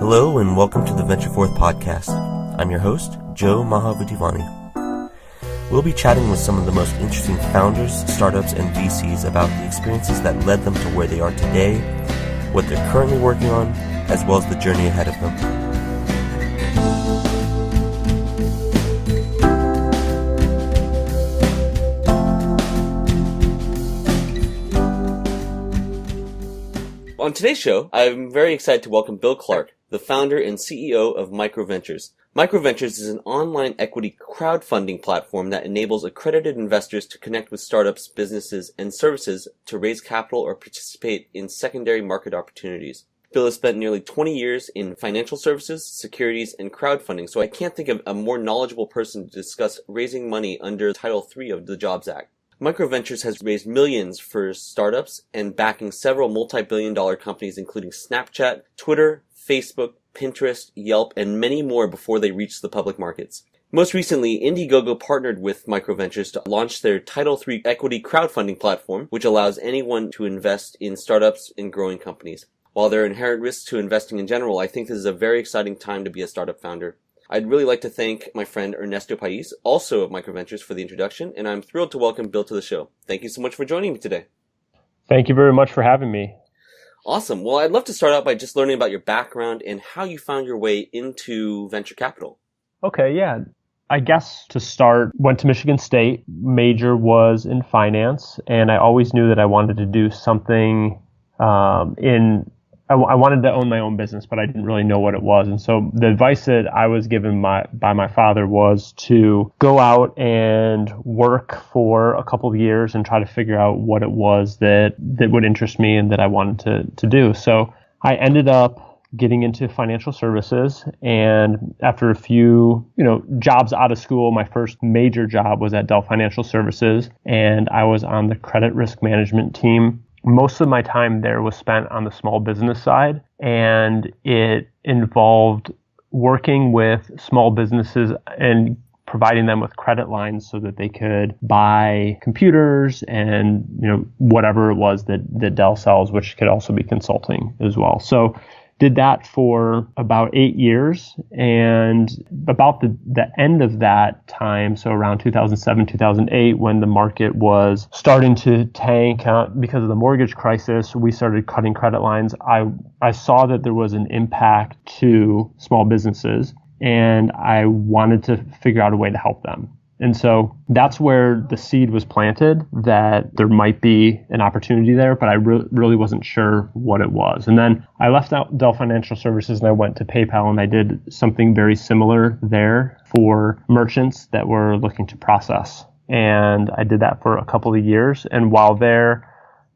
Hello and welcome to the VentureForth podcast. I'm your host, Joe Mahavutivani. We'll be chatting with some of the most interesting founders, startups, and VCs about the experiences that led them to where they are today, what they're currently working on, as well as the journey ahead of them. On today's show, I'm very excited to welcome Bill Clark, the founder and CEO of MicroVentures. MicroVentures is an online equity crowdfunding platform that enables accredited investors to connect with startups, businesses, and services to raise capital or participate in secondary market opportunities. Bill has spent nearly 20 years in financial services, securities, and crowdfunding, so I can't think of a more knowledgeable person to discuss raising money under Title III of the Jobs Act. MicroVentures has raised millions for startups and backing several multi-billion-dollar companies including Snapchat, Twitter, Facebook, Pinterest, Yelp, and many more before they reach the public markets. Most recently, IndieGogo partnered with MicroVentures to launch their Title III equity crowdfunding platform, which allows anyone to invest in startups and growing companies. While there are inherent risks to investing in general, I think this is a very exciting time to be a startup founder. I'd really like to thank my friend Ernesto Pais, also of MicroVentures, for the introduction, and I'm thrilled to welcome Bill to the show. Thank you so much for joining me today. Thank you very much for having me. Awesome. Well, I'd love to start out by just learning about your background and how you found your way into venture capital. Okay, yeah. I guess to start, went to Michigan State. Major was in finance, and I always knew that I wanted to do something I wanted to own my own business, but I didn't really know what it was. And so the advice that I was given by my father was to go out and work for a couple of years and try to figure out what it was that would interest me and that I wanted to do. So I ended up getting into financial services, and after a few, jobs out of school, my first major job was at Dell Financial Services, and I was on the credit risk management team. Most of my time there was spent on the small business side, and it involved working with small businesses and providing them with credit lines so that they could buy computers and whatever it was that Dell sells, which could also be consulting as well. So did that for about 8 years, and about the end of that time, so around 2007, 2008, when the market was starting to tank because of the mortgage crisis, we started cutting credit lines. I saw that there was an impact to small businesses, and I wanted to figure out a way to help them. And so that's where the seed was planted, that there might be an opportunity there, but I really wasn't sure what it was. And then I left out Dell Financial Services and I went to PayPal, and I did something very similar there for merchants that were looking to process. And I did that for a couple of years. And while there,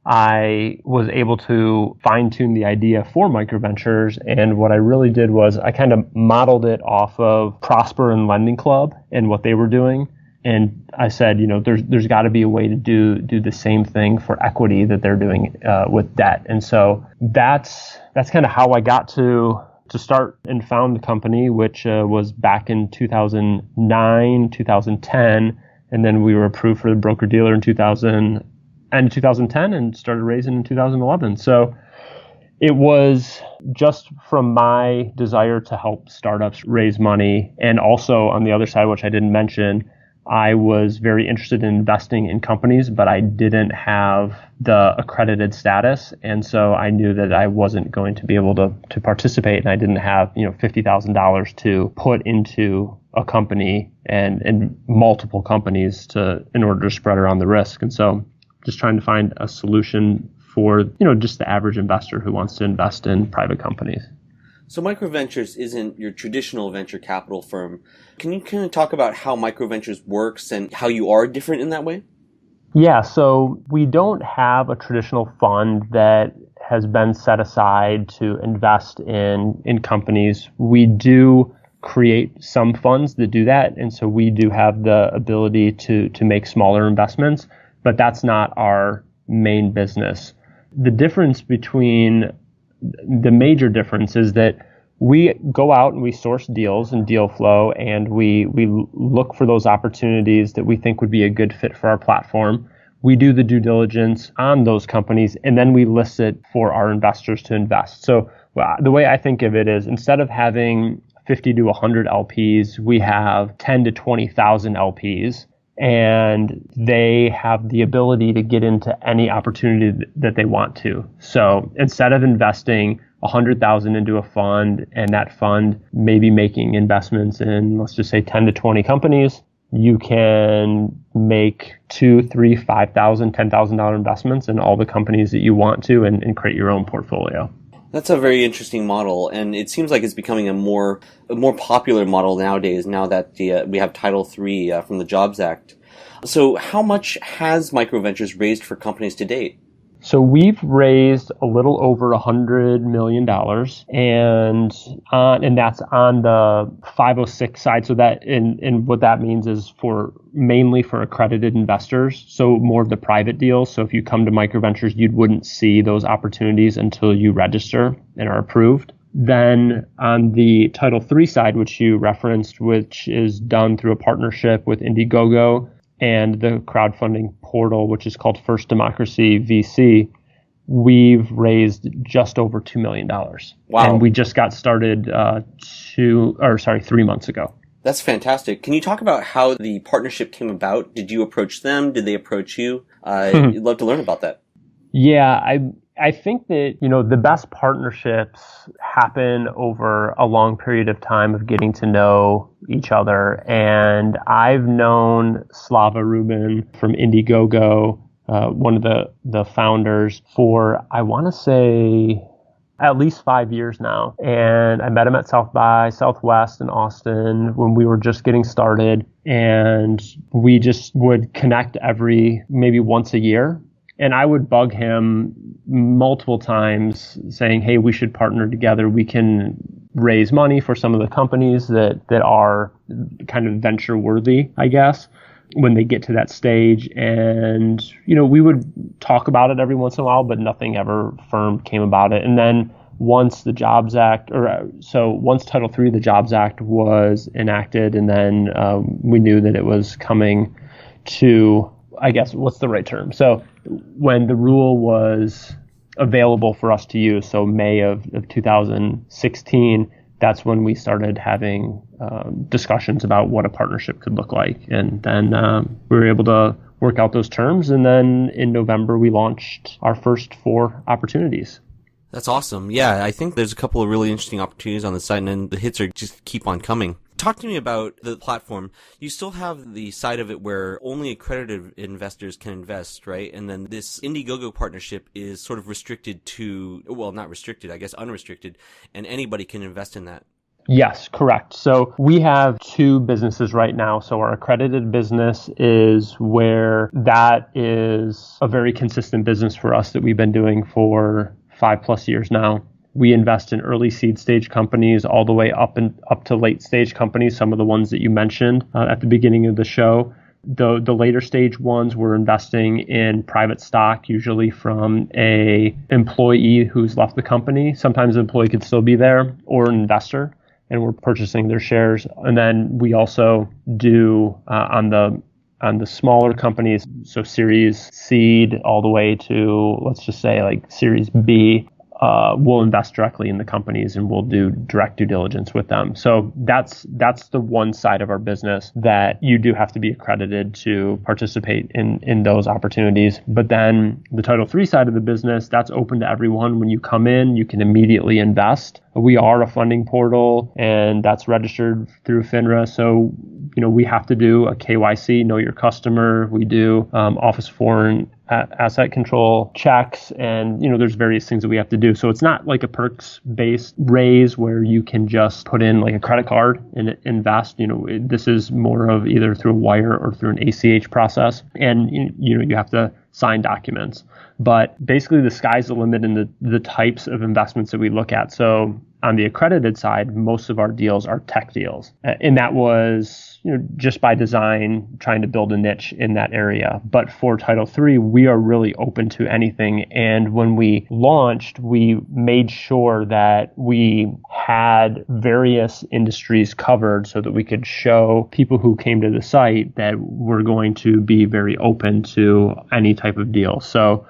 I was able to fine-tune the idea for MicroVentures, and what I really did was I kind of modeled it off of Prosper and Lending Club and what they were doing. And I said, there's got to be a way to do the same thing for equity that they're doing with debt. And so that's kind of how I got to start and found the company, which was back in 2009, 2010, and then we were approved for the broker-dealer in 2010 and started raising in 2011. So it was just from my desire to help startups raise money. And also on the other side, which I didn't mention, I was very interested in investing in companies, but I didn't have the accredited status. And so I knew that I wasn't going to be able to participate, and I didn't have, $50,000 to put into a company and multiple companies in order to spread around the risk. And so just trying to find a solution for, just the average investor who wants to invest in private companies. So MicroVentures isn't your traditional venture capital firm. Can you kind of talk about how MicroVentures works and how you are different in that way? Yeah, so we don't have a traditional fund that has been set aside to invest in companies. We do create some funds that do that, and so we do have the ability to make smaller investments, but that's not our main business. The major difference is that we go out and we source deals and deal flow, and we look for those opportunities that we think would be a good fit for our platform. We do the due diligence on those companies, and then we list it for our investors to invest. So Well, the way I think of it is instead of having 50 to 100 LPs, we have 10 to 20,000 LPs, and they have the ability to get into any opportunity that they want to. So instead of investing 100,000 into a fund and that fund maybe making investments in, let's just say 10 to 20 companies, you can make $2,000, $3,000, $5,000, $10,000 investments in all the companies that you want to and create your own portfolio. That's a very interesting model, and it seems like it's becoming a more popular model nowadays, now that we have Title III from the Jobs Act. So how much has MicroVentures raised for companies to date? So we've raised a little over $100 million, and that's on the 506 side. So that and what that means is mainly for accredited investors. So more of the private deals. So if you come to MicroVentures, you wouldn't see those opportunities until you register and are approved. Then on the Title III side, which you referenced, which is done through a partnership with IndieGogo and the crowdfunding portal, which is called First Democracy VC, we've raised just over $2 million. Wow. And we just got started 3 months ago. That's fantastic. Can you talk about how the partnership came about? Did you approach them? Did they approach you? I'd love to learn about that. Yeah, I think that, the best partnerships happen over a long period of time of getting to know each other. And I've known Slava Rubin from IndieGogo, one of the founders, for, I want to say, at least 5 years now. And I met him at South by Southwest in Austin when we were just getting started. And we just would connect maybe once a year. And I would bug him multiple times saying, hey, we should partner together. We can raise money for some of the companies that are kind of venture worthy, I guess, when they get to that stage. And, we would talk about it every once in a while, but nothing ever firm came about it. And then once the Jobs Act, once Title III, the Jobs Act was enacted, and then we knew that it was coming to, I guess, what's the right term? So when the rule was available for us to use, so May of 2016, that's when we started having discussions about what a partnership could look like. And then we were able to work out those terms. And then in November, we launched our first 4 opportunities. That's awesome. Yeah, I think there's a couple of really interesting opportunities on the site, and then the hits are just keep on coming. Talk to me about the platform. You still have the side of it where only accredited investors can invest, right? And then this IndieGogo partnership is sort of restricted to, well, not restricted, I guess unrestricted, and anybody can invest in that. Yes, correct. So we have 2 businesses right now. So our accredited business is where that is a very consistent business for us that we've been doing for 5+ years now. We invest in early seed stage companies all the way up to late stage companies, some of the ones that you mentioned at the beginning of the show. The later stage ones, we're investing in private stock, usually from a employee who's left the company. Sometimes the employee could still be there, or an investor, and we're purchasing their shares. And then we also do on the smaller companies, so Series Seed all the way to, let's just say, like Series B, we'll invest directly in the companies and we'll do direct due diligence with them. So that's the one side of our business that you do have to be accredited to participate in those opportunities. But then the Title III side of the business, that's open to everyone. When you come in, you can immediately invest. We are a funding portal, and that's registered through FINRA. So, we have to do a KYC, know your customer. We do Office of Foreign Asset Control checks, and there's various things that we have to do. So it's not like a perks-based raise where you can just put in like a credit card and invest. This is more of either through a wire or through an ACH process, and you have to sign documents. But basically, the sky's the limit in the types of investments that we look at. So on the accredited side, most of our deals are tech deals, and that was just by design, trying to build a niche in that area. But for Title III, we are really open to anything. And when we launched, we made sure that we had various industries covered so that we could show people who came to the site that we're going to be very open to any type of deal. So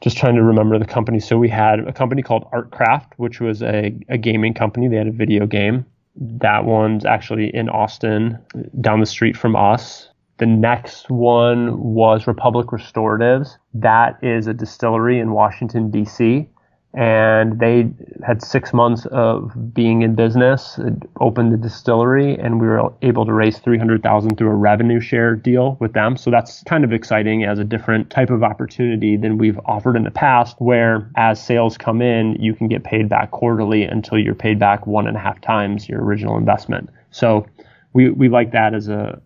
Just trying to remember the company. So we had a company called Artcraft, which was a gaming company. They had a video game. That one's actually in Austin, down the street from us. The next one was Republic Restoratives. That is a distillery in Washington, D.C., and they had 6 months of being in business, opened the distillery, and we were able to raise $300,000 through a revenue share deal with them. So that's kind of exciting as a different type of opportunity than we've offered in the past, where as sales come in, you can get paid back quarterly until you're paid back 1.5 times your original investment. So we like that as a,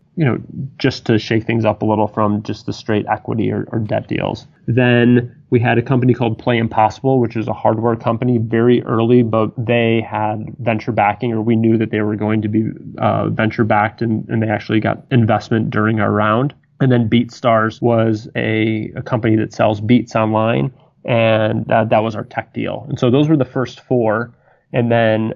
just to shake things up a little from just the straight equity or debt deals. Then we had a company called Play Impossible, which is a hardware company, very early, but they had venture backing, or we knew that they were going to be venture backed, and they actually got investment during our round. And then BeatStars was a company that sells beats online, and that was our tech deal. And so those were the first four. And then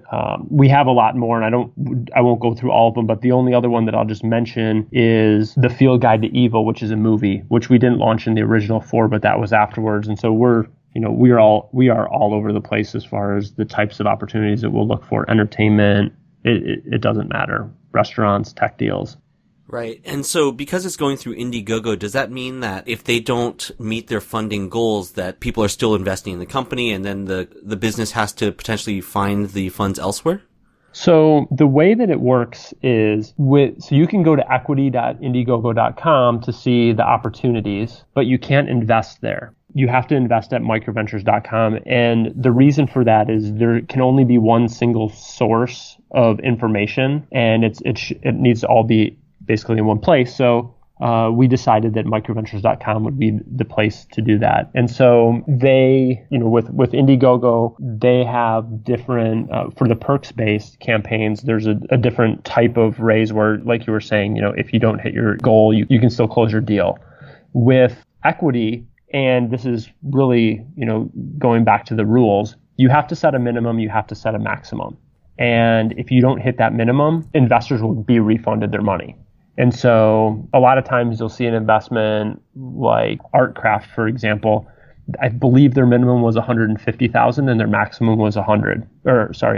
we have a lot more, and I won't go through all of them, but the only other one that I'll just mention is The Field Guide to Evil, which is a movie, which we didn't launch in the original four, but that was afterwards. And so we are all over the place as far as the types of opportunities that we'll look for. Entertainment, it doesn't matter. Restaurants, tech deals. Right. And so because it's going through IndieGogo, does that mean that if they don't meet their funding goals, that people are still investing in the company, and then the business has to potentially find the funds elsewhere? So the way that it works is so you can go to equity.indiegogo.com to see the opportunities, but you can't invest there. You have to invest at microventures.com. And the reason for that is there can only be one single source of information, and it needs to all be basically in one place. So we decided that microventures.com would be the place to do that. And so they, with IndieGogo, they have different, for the perks-based campaigns, there's a different type of raise where, like you were saying, if you don't hit your goal, you can still close your deal. With equity, and this is really, going back to the rules, you have to set a minimum, you have to set a maximum. And if you don't hit that minimum, investors will be refunded their money. And so a lot of times you'll see an investment like Artcraft, for example. I believe their minimum was 150,000 and their maximum was a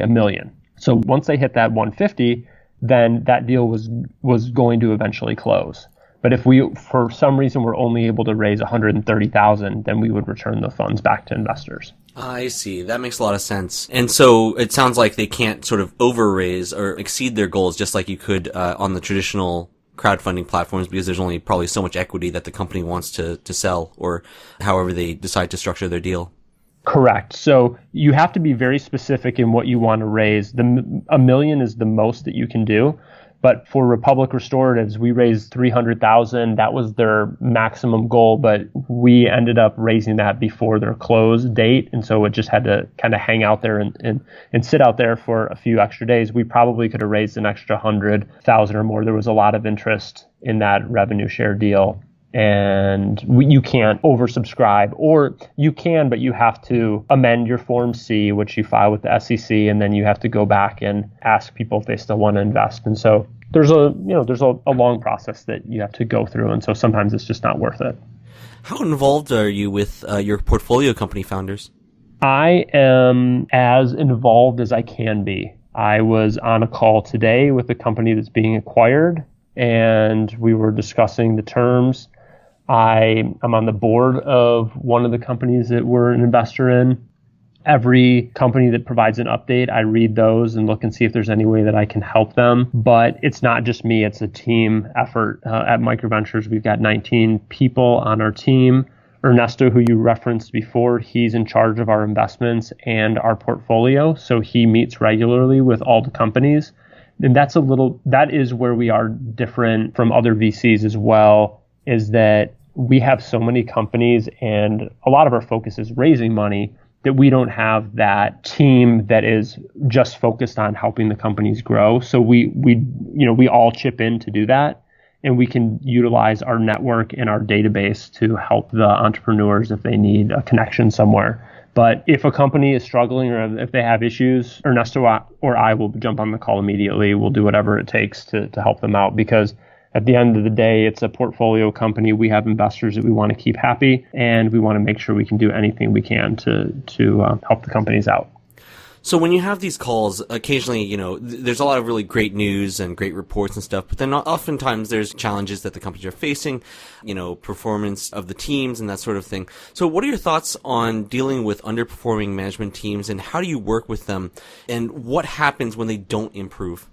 million. So once they hit that 150, then that deal was going to eventually close. But if we, for some reason, were only able to raise 130,000, then we would return the funds back to investors. I see. That makes a lot of sense. And so it sounds like they can't sort of over-raise or exceed their goals just like you could on the traditional crowdfunding platforms, because there's only probably so much equity that the company wants to sell, or however they decide to structure their deal. Correct. So you have to be very specific in what you want to raise. $1 million is the most that you can do. But for Republic Restoratives, we raised $300,000. That was their maximum goal, but we ended up raising that before their close date. And so it just had to kind of hang out there and sit out there for a few extra days. We probably could have raised an extra 100,000 or more. There was a lot of interest in that revenue share deal. And you can't oversubscribe, or you can, but you have to amend your Form C, which you file with the SEC, and then you have to go back and ask people if they still want to invest. And so there's a long process that you have to go through, and so sometimes it's just not worth it. How involved are you with your portfolio company founders? I am as involved as I can be. I was on a call today with a company that's being acquired, and we were discussing the terms. I'm on the board of one of the companies that we're an investor in. Every company that provides an update, I read those and look and see if there's any way that I can help them. But it's not just me, it's a team effort. At MicroVentures, we've got 19 people on our team. Ernesto, who you referenced before, he's in charge of our investments and our portfolio. So he meets regularly with all the companies. And that is where we are different from other VCs as well, is that we have so many companies and a lot of our focus is raising money, that we don't have that team that is just focused on helping the companies grow. So we all chip in to do that, and we can utilize our network and our database to help the entrepreneurs if they need a connection somewhere. But if a company is struggling or if they have issues, Ernesto or I will jump on the call immediately. We'll do whatever it takes to help them out, because at the end of the day, it's a portfolio company. We have investors that we want to keep happy, and we want to make sure we can do anything we can to help the companies out. So when you have these calls, occasionally, there's a lot of really great news and great reports and stuff, but then oftentimes there's challenges that the companies are facing, performance of the teams and that sort of thing. So what are your thoughts on dealing with underperforming management teams, and how do you work with them, and what happens when they don't improve?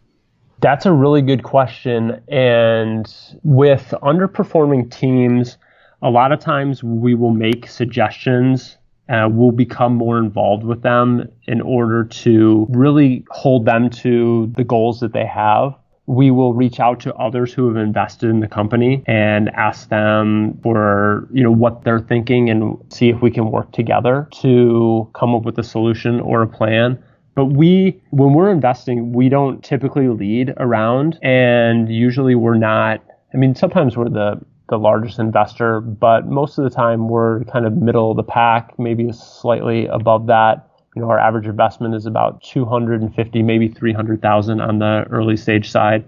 That's a really good question. And with underperforming teams, a lot of times we will make suggestions. We'll become more involved with them in order to really hold them to the goals that they have. We will reach out to others who have invested in the company and ask them for, what they're thinking, and see if we can work together to come up with a solution or a plan. But when we're investing, we don't typically lead around, and usually we're not. Sometimes we're the largest investor, but most of the time we're kind of middle of the pack, maybe slightly above that. Our average investment is about 250, maybe 300,000 on the early stage side.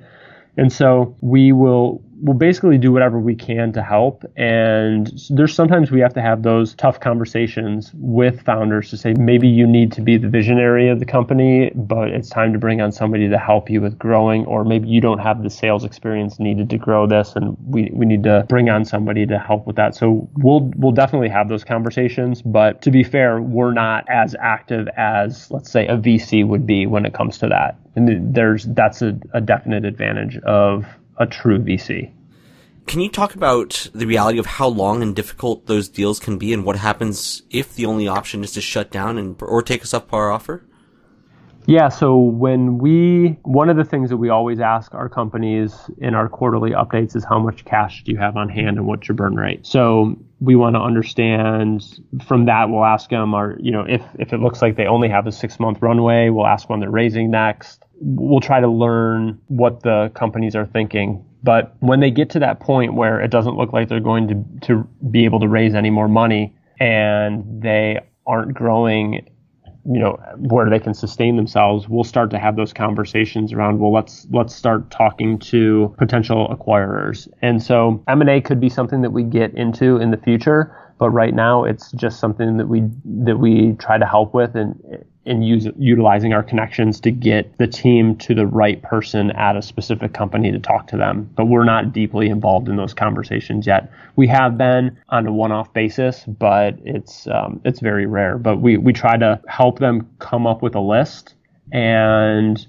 And so we'll basically do whatever we can to help. And there's sometimes we have to have those tough conversations with founders to say, maybe you need to be the visionary of the company, but it's time to bring on somebody to help you with growing, or maybe you don't have the sales experience needed to grow this, and we need to bring on somebody to help with that. So we'll definitely have those conversations, but to be fair, we're not as active as, let's say, a VC would be when it comes to that. And that's a definite advantage of a true VC. Can you talk about the reality of how long and difficult those deals can be, and what happens if the only option is to shut down or take a subpar offer? Yeah, so one of the things that we always ask our companies in our quarterly updates is, how much cash do you have on hand and what's your burn rate? So we want to understand from that. We'll ask them, if it looks like they only have a 6-month runway, we'll ask when they're raising next. We'll try to learn what the companies are thinking. But when they get to that point where it doesn't look like they're going to be able to raise any more money, and they aren't growing, where they can sustain themselves, we'll start to have those conversations around, well, let's start talking to potential acquirers. And so M&A could be something that we get into in the future, but right now it's just something that we try to help with, and utilizing our connections to get the team to the right person at a specific company to talk to them. But we're not deeply involved in those conversations yet. We have been on a one-off basis, but it's very rare. But we try to help them come up with a list and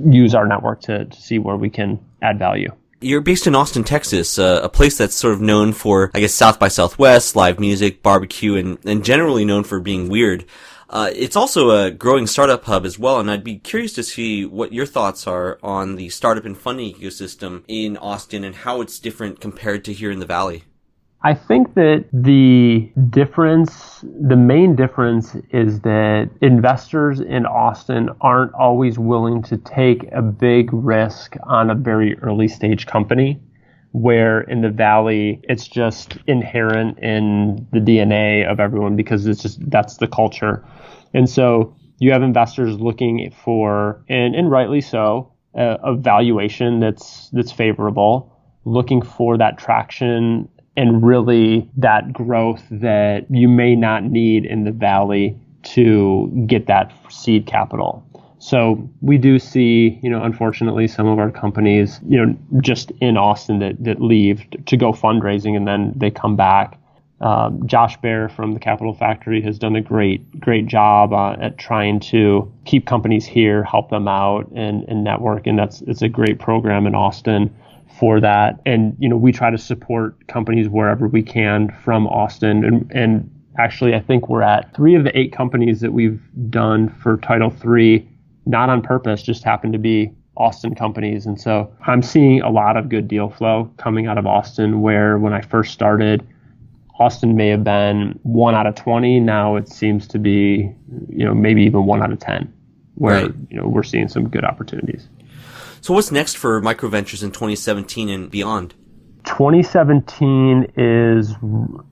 use our network to see where we can add value. You're based in Austin, Texas, a place that's sort of known for, I guess, South by Southwest, live music, barbecue, and generally known for being weird. It's also a growing startup hub as well, and I'd be curious to see what your thoughts are on the startup and funding ecosystem in Austin and how it's different compared to here in the Valley. I think that the main difference is that investors in Austin aren't always willing to take a big risk on a very early stage company, where in the Valley, it's just inherent in the DNA of everyone, because that's the culture. And so you have investors looking for, and rightly so, a valuation that's favorable, looking for that traction and really that growth that you may not need in the Valley to get that seed capital. So we do see, unfortunately, some of our companies, just in Austin that leave to go fundraising, and then they come back. Josh Baer from the Capital Factory has done a great job at trying to keep companies here, help them out, and network. And it's a great program in Austin for that. And, we try to support companies wherever we can from Austin. And actually, I think we're at 3 of the 8 companies that we've done for Title III, not on purpose, just happen to be Austin companies. And so I'm seeing a lot of good deal flow coming out of Austin, where when I first started, Austin may have been 1 out of 20. Now it seems to be, maybe even 1 out of 10, where, right. We're seeing some good opportunities. So what's next for MicroVentures in 2017 and beyond? 2017 is,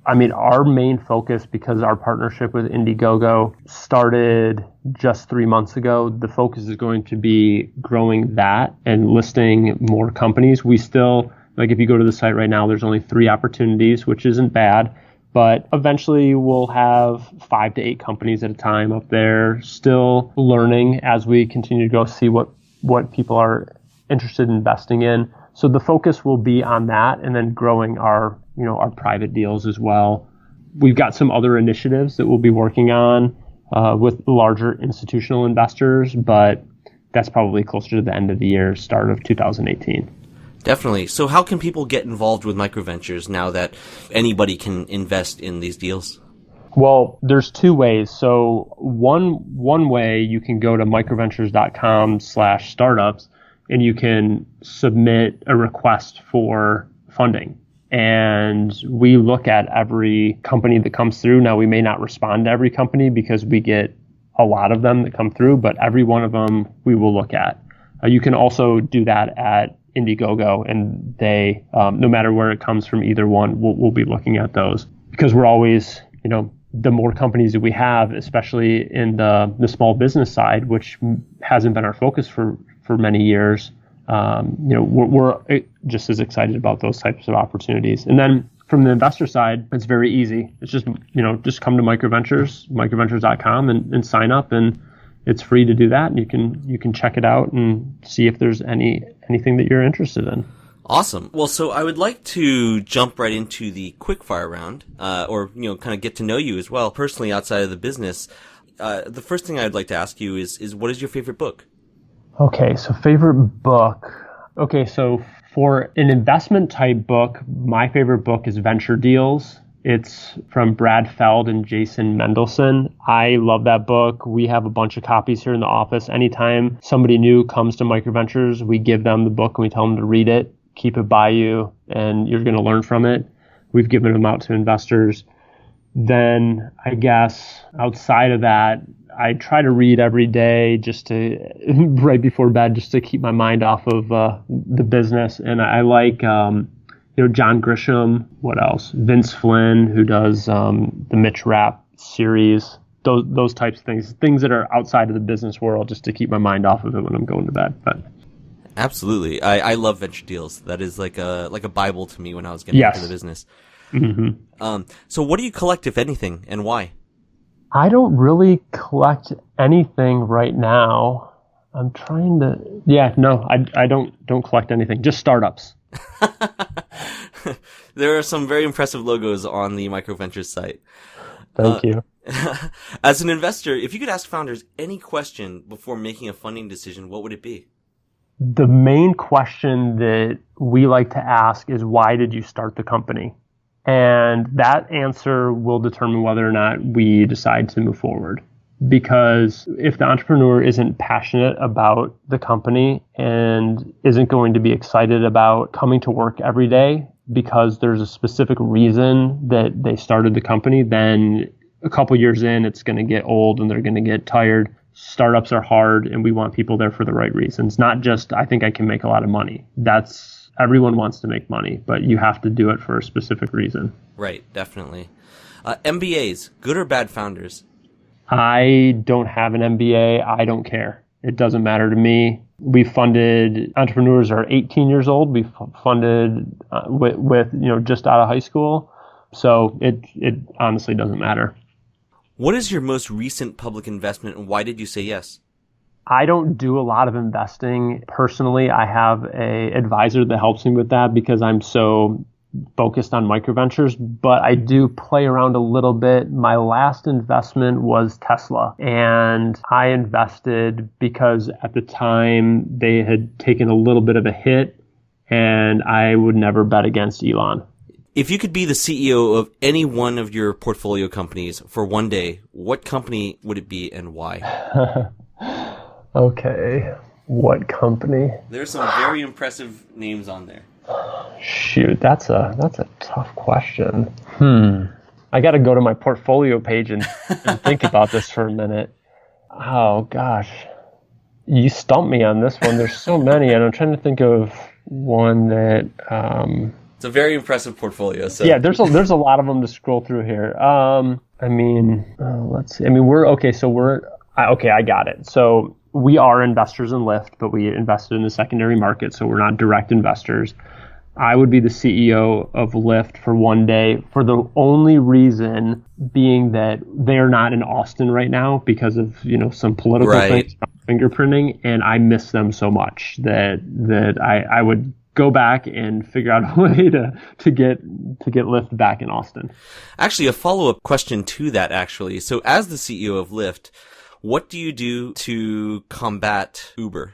our main focus, because our partnership with IndieGogo started just 3 months ago. The focus is going to be growing that and listing more companies. We still Like if you go to the site right now, there's only 3 opportunities, which isn't bad. But eventually we'll have 5 to 8 companies at a time up there, still learning as we continue to go see what people are interested in investing in. So the focus will be on that, and then growing our private deals as well. We've got some other initiatives that we'll be working on with larger institutional investors, but that's probably closer to the end of the year, start of 2018. Definitely. So how can people get involved with MicroVentures now that anybody can invest in these deals? Well, there's 2 ways. So one way, you can go to microventures.com/startups and you can submit a request for funding. And we look at every company that comes through. Now, we may not respond to every company because we get a lot of them that come through, but every one of them we will look at. You can also do that at IndieGogo, and they, no matter where it comes from, either one, we'll be looking at those, because we're always, the more companies that we have, especially in the small business side, which hasn't been our focus for many years, we're just as excited about those types of opportunities. And then from the investor side, it's very easy. It's just, just come to microventures.com and sign up, and it's free to do that. And you can check it out and see if there's anything that you're interested in. Awesome. Well, so I would like to jump right into the quickfire round, or kind of get to know you as well personally outside of the business. The first thing I'd like to ask you is what is your favorite book? Okay, so favorite book. Okay, so for an investment type book, my favorite book is Venture Deals. It's from Brad Feld and Jason Mendelson. I love that book. We have a bunch of copies here in the office. Anytime somebody new comes to MicroVentures, we give them the book and we tell them to read it, keep it by you, and you're going to learn from it. We've given them out to investors. Then I guess outside of that, I try to read every day just to, right before bed, just to keep my mind off of the business. And I like, John Grisham. What else? Vince Flynn, who does the Mitch Rapp series. Those types of things that are outside of the business world, just to keep my mind off of it when I'm going to bed. But absolutely, I love Venture Deals. That is like a Bible to me when I was getting into the business. Mm-hmm. So what do you collect, if anything, and why? I don't really collect anything right now. I'm trying to. Yeah, no, I don't collect anything. Just startups. There are some very impressive logos on the MicroVentures site. Thank you. As an investor, if you could ask founders any question before making a funding decision, what would it be? The main question that we like to ask is, why did you start the company? And that answer will determine whether or not we decide to move forward. Because if the entrepreneur isn't passionate about the company and isn't going to be excited about coming to work every day because there's a specific reason that they started the company, then a couple years in, it's going to get old and they're going to get tired. Startups are hard, and we want people there for the right reasons. Not just, I think I can make a lot of money. Everyone wants to make money, but you have to do it for a specific reason. Right, definitely. MBAs, good or bad founders? I don't have an MBA. I don't care. It doesn't matter to me. We funded entrepreneurs are 18 years old. We funded with just out of high school. So it honestly doesn't matter. What is your most recent public investment, and why did you say yes? I don't do a lot of investing personally. I have a advisor that helps me with that because I'm so focused on MicroVentures, but I do play around a little bit. My last investment was Tesla, and I invested because at the time they had taken a little bit of a hit, and I would never bet against Elon. If you could be the CEO of any one of your portfolio companies for one day, what company would it be and why? Okay, what company? There's some very impressive names on there. Shoot, that's a tough question. I got to go to my portfolio page and think about this for a minute. Oh gosh, you stumped me on this one. There's so many, and I'm trying to think of one that. It's a very impressive portfolio. So yeah, there's a lot of them to scroll through here. Let's see. We're okay. So I got it. So we are investors in Lyft, but we invested in the secondary market, so we're not direct investors. I would be the CEO of Lyft for one day, for the only reason being that they're not in Austin right now because of, some political things, fingerprinting, and I miss them so much that I would go back and figure out a way to get Lyft back in Austin. Actually, a follow-up question to that, actually. So as the CEO of Lyft, what do you do to combat Uber?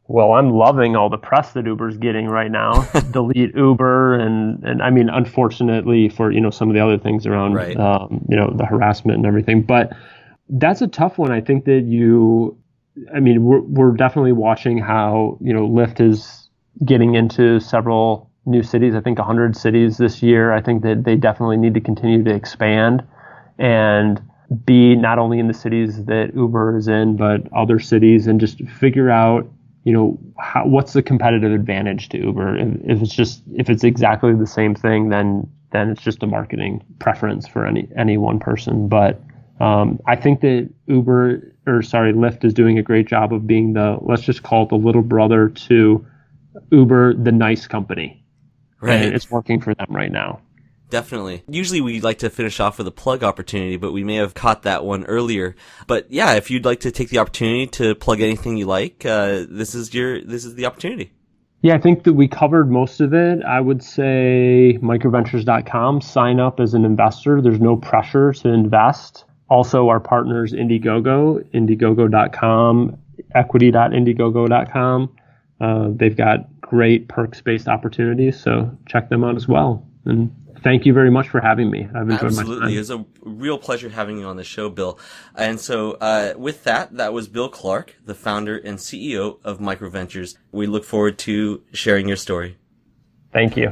Well, I'm loving all the press that Uber's getting right now. Delete Uber, and I mean, unfortunately for, some of the other things around, the harassment and everything. But that's a tough one. I think that we're definitely watching how, Lyft is getting into several new cities. I think 100 cities this year. I think that they definitely need to continue to expand and be not only in the cities that Uber is in, but other cities, and just figure out, what's the competitive advantage to Uber? If it's exactly the same thing, then it's just a marketing preference for any one person. But I think that Lyft is doing a great job of being let's just call it the little brother to Uber, the nice company. Right. And it's working for them right now. Definitely. Usually we like to finish off with a plug opportunity, but we may have caught that one earlier. But yeah, if you'd like to take the opportunity to plug anything you like, this is the opportunity. Yeah, I think that we covered most of it. I would say microventures.com, sign up as an investor. There's no pressure to invest. Also, our partners, IndieGogo, indiegogo.com, equity.indiegogo.com. They've got great perks-based opportunities, so check them out as well. And thank you very much for having me. I've enjoyed my time. Absolutely. It was a real pleasure having you on the show, Bill. And so with that was Bill Clark, the founder and CEO of MicroVentures. We look forward to sharing your story. Thank you.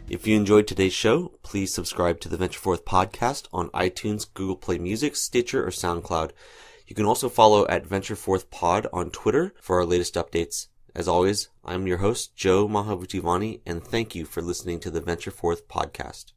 If you enjoyed today's show, please subscribe to the VentureForth podcast on iTunes, Google Play Music, Stitcher, or SoundCloud. You can also follow at VentureForth Pod on Twitter for our latest updates. As always, I'm your host, Joe Mahavutivani, and thank you for listening to the VentureForth podcast.